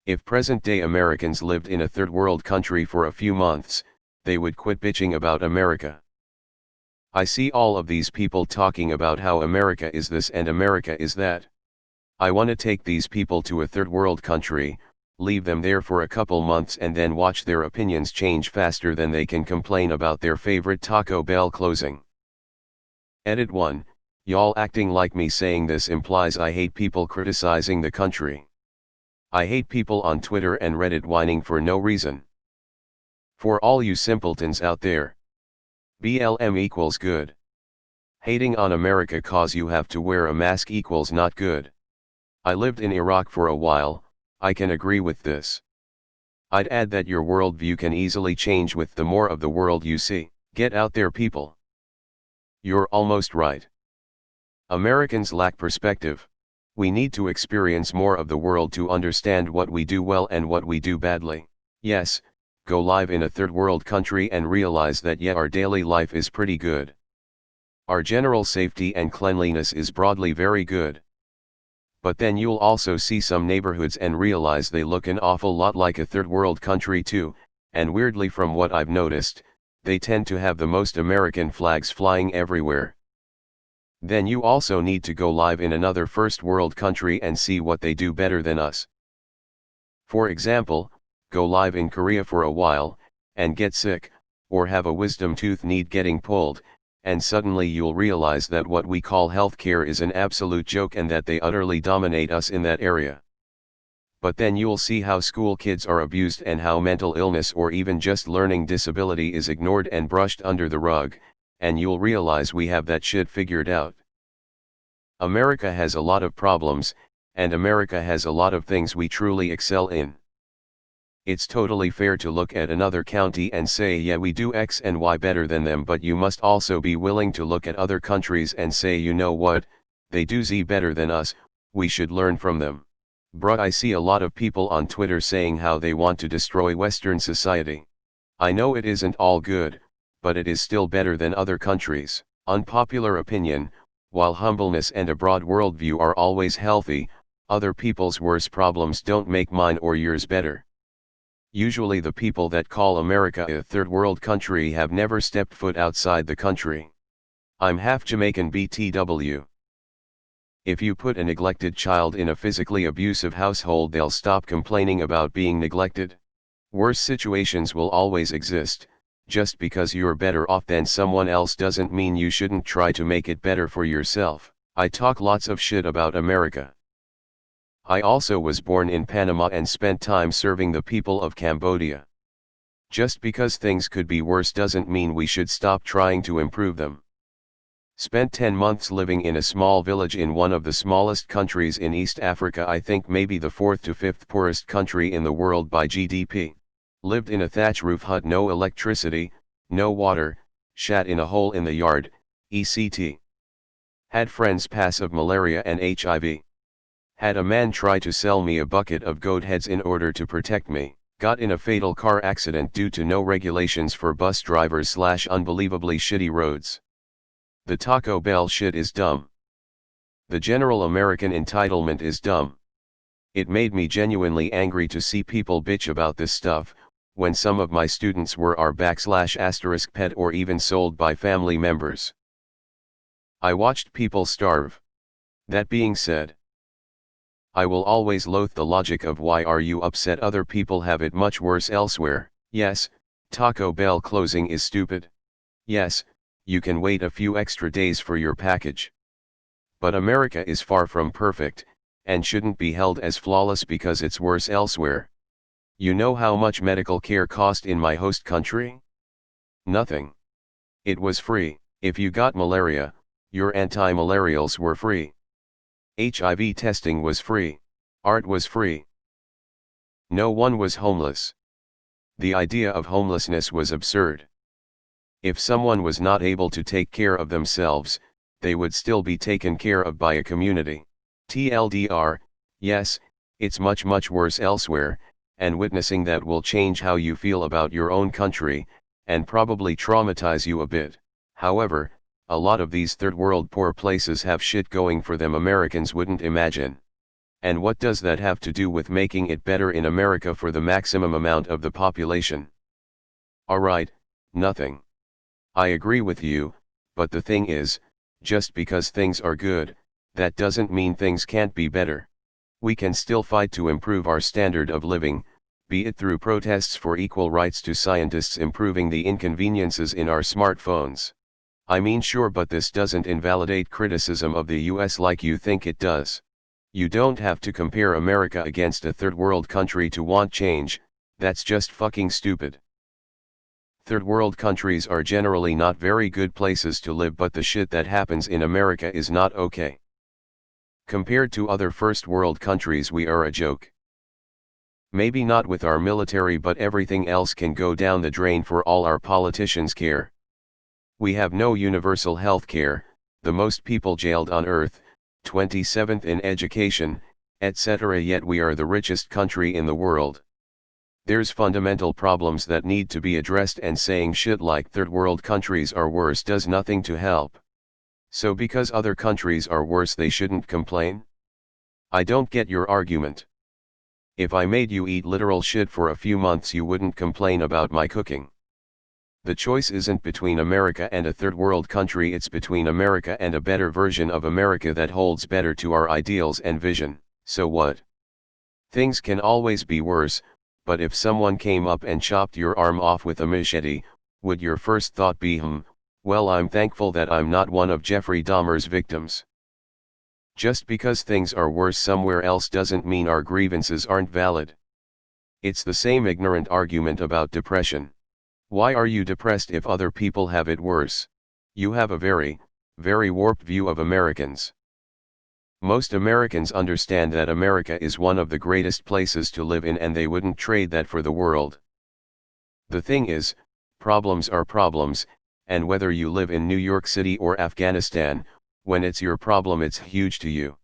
If present-day Americans lived in a third-world country for a few months, they would quit bitching about America. I see all of these people talking about how America is this and America is that. I want to take these people to a third-world country, leave them there for a couple months and then watch their opinions change faster than they can complain about their favorite Taco Bell closing. Edit 1. Y'all acting like me saying this implies I hate people criticizing the country. I hate people on Twitter and Reddit whining for no reason. For all you simpletons out there, BLM equals good. Hating on America cause you have to wear a mask equals not good. I lived in Iraq for a while, I can agree with this. I'd add that your worldview can easily change with the more of the world you see. Get out there, people. You're almost right. Americans lack perspective. We need to experience more of the world to understand what we do well and what we do badly. Yes, go live in a third world country and realize that yeah, our daily life is pretty good. Our general safety and cleanliness is broadly very good. But then you'll also see some neighborhoods and realize they look an awful lot like a third world country too, and weirdly from what I've noticed, they tend to have the most American flags flying everywhere. Then you also need to go live in another first world country and see what they do better than us. For example, go live in Korea for a while, and get sick, or have a wisdom tooth need getting pulled, and suddenly you'll realize that what we call healthcare is an absolute joke and that they utterly dominate us in that area. But then you'll see how school kids are abused and how mental illness or even just learning disability is ignored and brushed under the rug, and you'll realize we have that shit figured out. America has a lot of problems, and America has a lot of things we truly excel in. It's totally fair to look at another county and say yeah, we do X and Y better than them, but you must also be willing to look at other countries and say, you know what, they do Z better than us, we should learn from them. Bruh, I see a lot of people on Twitter saying how they want to destroy Western society. I know it isn't all good, but it is still better than other countries. Unpopular opinion: while humbleness and a broad worldview are always healthy, other people's worst problems don't make mine or yours better. Usually the people that call America a third world country have never stepped foot outside the country. I'm half Jamaican BTW. If you put a neglected child in a physically abusive household, they'll stop complaining about being neglected. Worse situations will always exist. Just because you're better off than someone else doesn't mean you shouldn't try to make it better for yourself. I talk lots of shit about America. I also was born in Panama and spent time serving the people of Cambodia. Just because things could be worse doesn't mean we should stop trying to improve them. Spent 10 months living in a small village in one of the smallest countries in East Africa, I think maybe the 4th to 5th poorest country in the world by GDP. Lived in a thatch roof hut, no electricity, no water, shat in a hole in the yard, etc. Had friends pass of malaria and HIV. Had a man try to sell me a bucket of goat heads in order to protect me. Got in a fatal car accident due to no regulations for bus drivers / unbelievably shitty roads. The Taco Bell shit is dumb. The general American entitlement is dumb. It made me genuinely angry to see people bitch about this stuff, when some of my students were our / pet or even sold by family members. I watched people starve. That being said, I will always loathe the logic of why are you upset other people have it much worse elsewhere. Yes, Taco Bell closing is stupid. Yes, you can wait a few extra days for your package. But America is far from perfect, and shouldn't be held as flawless because it's worse elsewhere. You know how much medical care cost in my host country? Nothing. It was free. If you got malaria, your anti-malarials were free. HIV testing was free. Art was free. No one was homeless. The idea of homelessness was absurd. If someone was not able to take care of themselves, they would still be taken care of by a community. TLDR, yes, it's much worse elsewhere, and witnessing that will change how you feel about your own country, and probably traumatize you a bit. However, a lot of these third world poor places have shit going for them Americans wouldn't imagine. And what does that have to do with making it better in America for the maximum amount of the population? Alright, nothing. I agree with you, but the thing is, just because things are good, that doesn't mean things can't be better. We can still fight to improve our standard of living, be it through protests for equal rights to scientists improving the inconveniences in our smartphones. I mean sure, but this doesn't invalidate criticism of the US like you think it does. You don't have to compare America against a third world country to want change, that's just fucking stupid. Third world countries are generally not very good places to live, but the shit that happens in America is not okay. Compared to other first world countries, we are a joke. Maybe not with our military, but everything else can go down the drain for all our politicians care. We have no universal health care, the most people jailed on earth, 27th in education, etc. Yet we are the richest country in the world. There's fundamental problems that need to be addressed, and saying shit like third world countries are worse does nothing to help. So because other countries are worse, they shouldn't complain? I don't get your argument. If I made you eat literal shit for a few months, you wouldn't complain about my cooking. The choice isn't between America and a third world country, it's between America and a better version of America that holds better to our ideals and vision. So what? Things can always be worse, but if someone came up and chopped your arm off with a machete, would your first thought be, well, I'm thankful that I'm not one of Jeffrey Dahmer's victims? Just because things are worse somewhere else doesn't mean our grievances aren't valid. It's the same ignorant argument about depression. Why are you depressed if other people have it worse? You have a very, very warped view of Americans. Most Americans understand that America is one of the greatest places to live in, and they wouldn't trade that for the world. The thing is, problems are problems, and whether you live in New York City or Afghanistan, when it's your problem, it's huge to you.